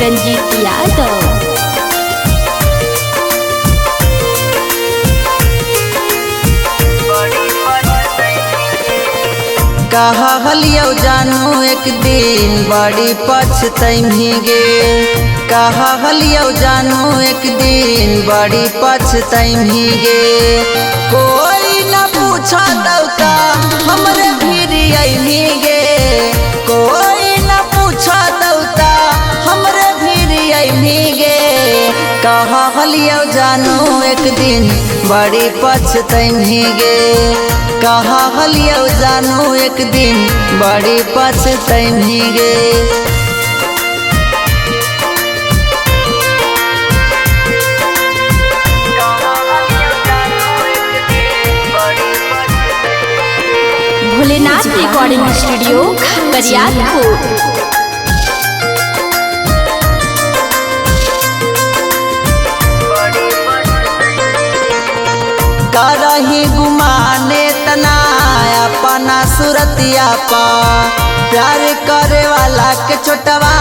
रंजीत यादव। कहलियो जानू एक दिन बड़ी पछतैमी गे, कहलियो जानू एक दिन बड़ी पछतैमी गे। कोई न पूछा दौका हमरे भीरी अइमी गे, कोई न पूछा दौता हमरे भीरी अइमी गे। कहलियो जानू एक दिन बड़ी पछतैमी गे, कहलियो जानू एक दिन बड़ी पछतैमी गे। Bholenath recording studio Bariyarpur. करही गुमाने तना अपना सूरतिया पा, प्यार करे वाला के छोटवा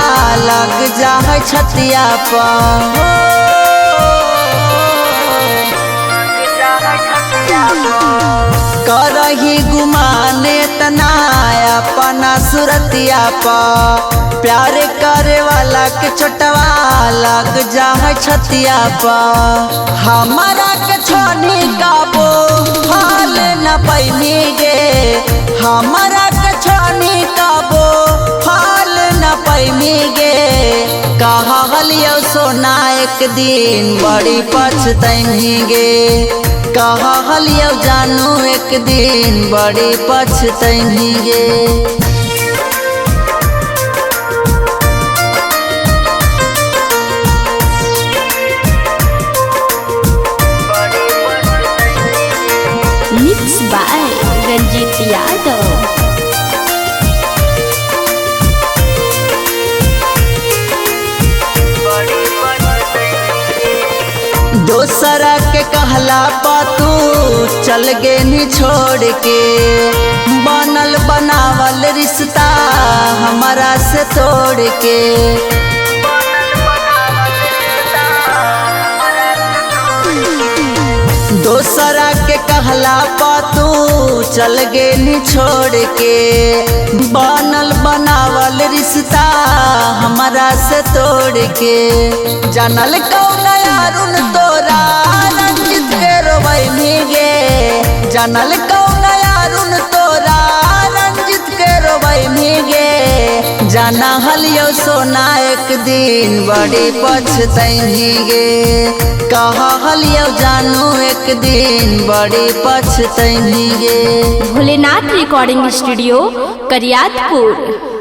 लग जा है छतिया पा। करही गुमाने तना अपना सूरतिया पा, प्यार करे वाला के छोटवा लग जा है छतिया पा। हमारा के छोनी काबो हाल न पैमी गे, हमारा के छोनी काबो हाल न पैमी गे। कहलियो सोना एक दिन बड़ी पछतैमी गे, कहलियो जानू एक दिन बड़ी पछतैमी गे। Mix by Ranjit Yadav. दोसरा के कहला पातू चल गे नी छोड़ के, बनल बनावल रिश्ता हमारा से तोड़ के। दोसरा के कहला पातू चल गे नी छोड़ के, बनल बनावल रिश्ता हमारा से तोड़ के। जानल कौन यारुन तोरा रंजित के रोवैमी गे, जानल कौन यारुन तोरा रंजित के रोवैमी गे। जाना हलियो सोना एक दिन बड़ी पछतैमी गे, कहलियो जानू एक दिन बड़ी पछतैमी गे। Bholenath recording studio Bariyarpur.